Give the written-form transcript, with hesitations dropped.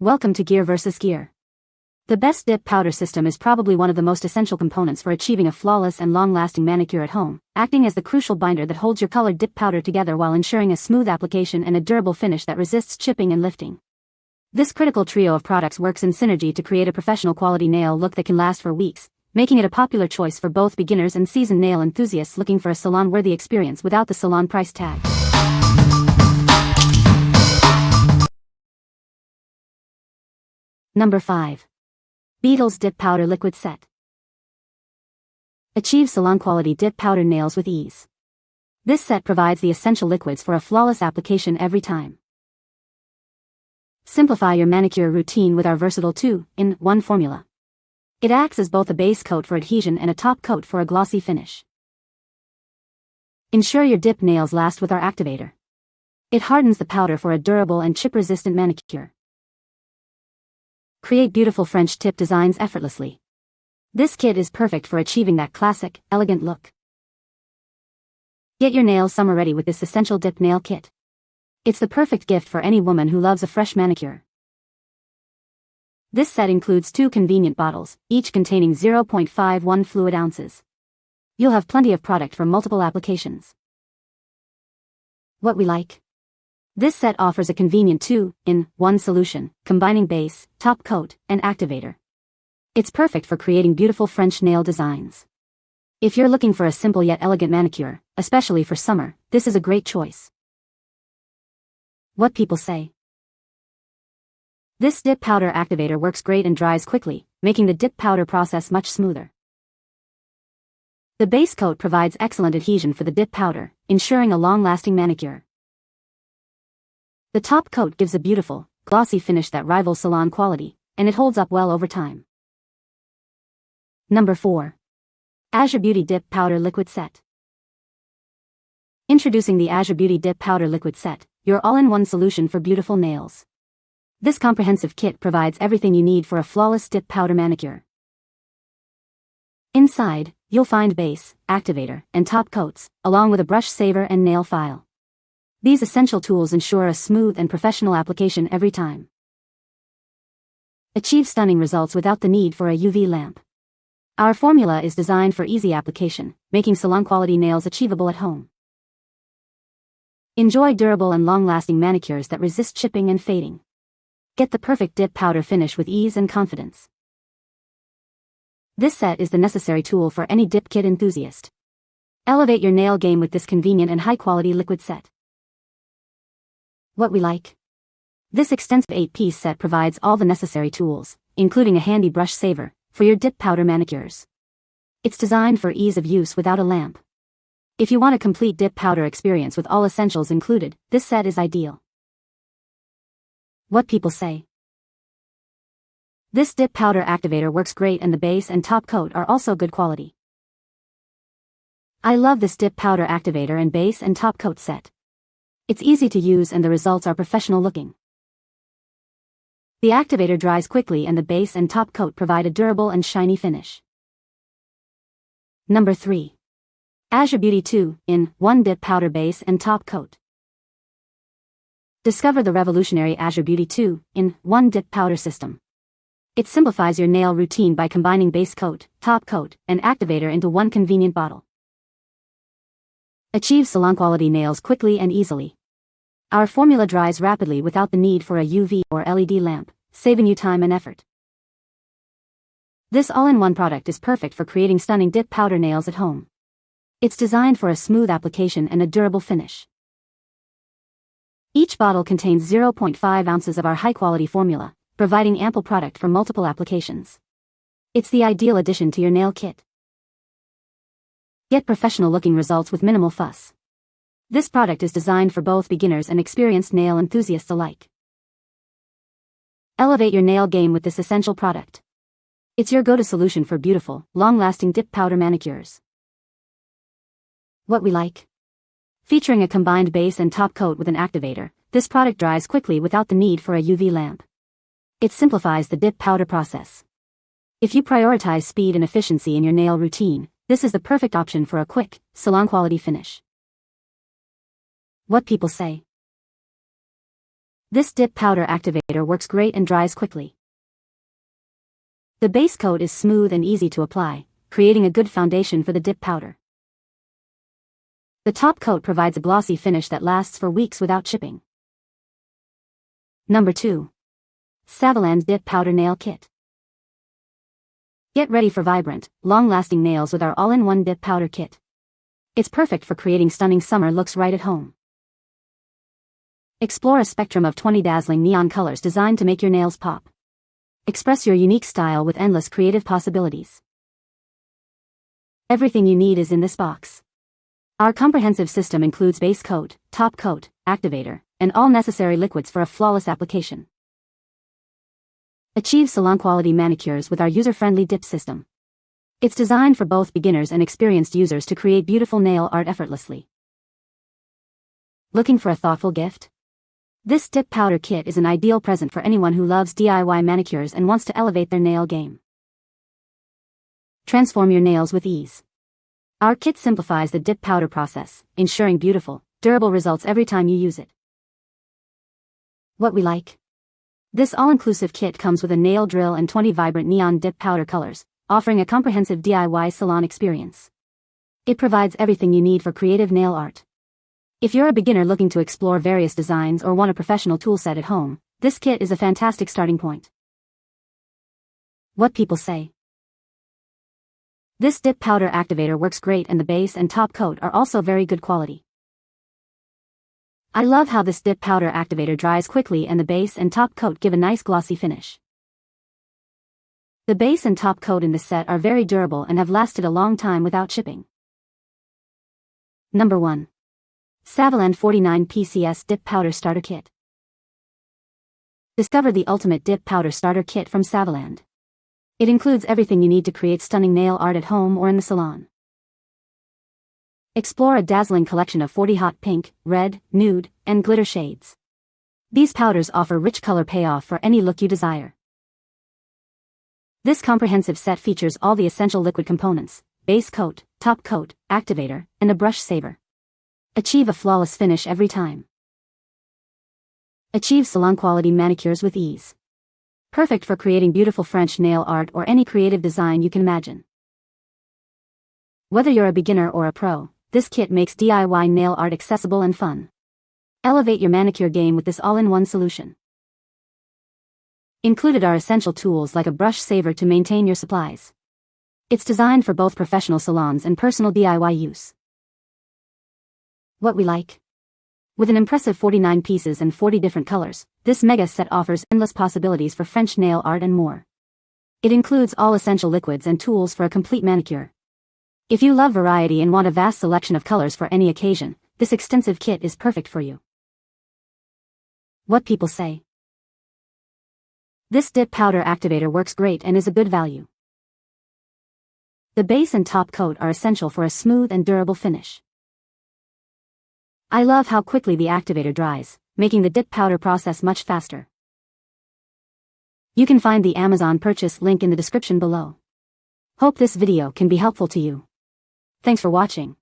Welcome to Gear vs. Gear. The best dip powder system is probably one of the most essential components for achieving a flawless and long-lasting manicure at home, acting as the crucial binder that holds your colored dip powder together while ensuring a smooth application and a durable finish that resists chipping and lifting. This critical trio of products works in synergy to create a professional quality nail look that can last for weeks, making it a popular choice for both beginners and seasoned nail enthusiasts looking for a salon-worthy experience without the salon price tag. Number 5. Beetles Dip Powder Liquid Set. Achieve salon-quality dip powder nails with ease. This set provides the essential liquids for a flawless application every time. Simplify your manicure routine with our versatile 2-in-1 formula. It acts as both a base coat for adhesion and a top coat for a glossy finish. Ensure your dip nails last with our activator. It hardens the powder for a durable and chip-resistant manicure. Create beautiful French tip designs effortlessly. This kit is perfect for achieving that classic, elegant look. Get your nails summer ready with this essential dip nail kit. It's the perfect gift for any woman who loves a fresh manicure. This set includes 2 convenient bottles, each containing 0.51 fluid ounces. You'll have plenty of product for multiple applications. What we like? This set offers a convenient 2-in-1 solution, combining base, top coat, and activator. It's perfect for creating beautiful French nail designs. If you're looking for a simple yet elegant manicure, especially for summer, this is a great choice. What people say. This dip powder activator works great and dries quickly, making the dip powder process much smoother. The base coat provides excellent adhesion for the dip powder, ensuring a long-lasting manicure. The top coat gives a beautiful, glossy finish that rivals salon quality, and it holds up well over time. Number 4. AzureBeauty Dip Powder Liquid Set. Introducing the AzureBeauty Dip Powder Liquid Set, your all-in-one solution for beautiful nails. This comprehensive kit provides everything you need for a flawless dip powder manicure. Inside, you'll find base, activator, and top coats, along with a brush saver and nail file. These essential tools ensure a smooth and professional application every time. Achieve stunning results without the need for a UV lamp. Our formula is designed for easy application, making salon-quality nails achievable at home. Enjoy durable and long-lasting manicures that resist chipping and fading. Get the perfect dip powder finish with ease and confidence. This set is the necessary tool for any dip kit enthusiast. Elevate your nail game with this convenient and high-quality liquid set. What we like? This extensive 8-piece set provides all the necessary tools, including a handy brush saver, for your dip powder manicures. It's designed for ease of use without a lamp. If you want a complete dip powder experience with all essentials included, this set is ideal. What people say. This dip powder activator works great and the base and top coat are also good quality. I love this dip powder activator and base and top coat set. It's easy to use and the results are professional looking. The activator dries quickly and the base and top coat provide a durable and shiny finish. Number 3. AzureBeauty 2-in-1 Dip Powder Base and Top Coat. Discover the revolutionary AzureBeauty 2-in-1 Dip Powder System. It simplifies your nail routine by combining base coat, top coat, and activator into one convenient bottle. Achieve salon-quality nails quickly and easily. Our formula dries rapidly without the need for a UV or LED lamp, saving you time and effort. This all-in-one product is perfect for creating stunning dip powder nails at home. It's designed for a smooth application and a durable finish. Each bottle contains 0.5 ounces of our high-quality formula, providing ample product for multiple applications. It's the ideal addition to your nail kit. Get professional-looking results with minimal fuss. This product is designed for both beginners and experienced nail enthusiasts alike. Elevate your nail game with this essential product. It's your go-to solution for beautiful, long-lasting dip powder manicures. What we like? Featuring a combined base and top coat with an activator, this product dries quickly without the need for a UV lamp. It simplifies the dip powder process. If you prioritize speed and efficiency in your nail routine, this is the perfect option for a quick, salon-quality finish. What people say. This dip powder activator works great and dries quickly. The base coat is smooth and easy to apply, creating a good foundation for the dip powder. The top coat provides a glossy finish that lasts for weeks without chipping. Number 2. SAVILAND Dip Powder Nail Kit. Get ready for vibrant, long-lasting nails with our all-in-one dip powder kit. It's perfect for creating stunning summer looks right at home. Explore a spectrum of 20 dazzling neon colors designed to make your nails pop. Express your unique style with endless creative possibilities. Everything you need is in this box. Our comprehensive system includes base coat, top coat, activator, and all necessary liquids for a flawless application. Achieve salon-quality manicures with our user-friendly dip system. It's designed for both beginners and experienced users to create beautiful nail art effortlessly. Looking for a thoughtful gift? This dip powder kit is an ideal present for anyone who loves DIY manicures and wants to elevate their nail game. Transform your nails with ease. Our kit simplifies the dip powder process, ensuring beautiful, durable results every time you use it. What we like? This all-inclusive kit comes with a nail drill and 20 vibrant neon dip powder colors, offering a comprehensive DIY salon experience. It provides everything you need for creative nail art. If you're a beginner looking to explore various designs or want a professional toolset at home, this kit is a fantastic starting point. What people say. This dip powder activator works great and the base and top coat are also very good quality. I love how this dip powder activator dries quickly and the base and top coat give a nice glossy finish. The base and top coat in this set are very durable and have lasted a long time without chipping. Number 1. SAVILAND 49 PCS Dip Powder Starter Kit. Discover the ultimate dip powder starter kit from SAVILAND. It includes everything you need to create stunning nail art at home or in the salon. Explore a dazzling collection of 40 hot pink, red, nude, and glitter shades. These powders offer rich color payoff for any look you desire. This comprehensive set features all the essential liquid components: base coat, top coat, activator, and a brush saver. Achieve a flawless finish every time. Achieve salon-quality manicures with ease. Perfect for creating beautiful French nail art or any creative design you can imagine. Whether you're a beginner or a pro, this kit makes DIY nail art accessible and fun. Elevate your manicure game with this all-in-one solution. Included are essential tools like a brush saver to maintain your supplies. It's designed for both professional salons and personal DIY use. What we like? With an impressive 49 pieces and 40 different colors, this mega set offers endless possibilities for French nail art and more. It includes all essential liquids and tools for a complete manicure. If you love variety and want a vast selection of colors for any occasion, this extensive kit is perfect for you. What people say. This dip powder activator works great and is a good value. The base and top coat are essential for a smooth and durable finish. I love how quickly the activator dries, making the dip powder process much faster. You can find the Amazon purchase link in the description below. Hope this video can be helpful to you. Thanks for watching.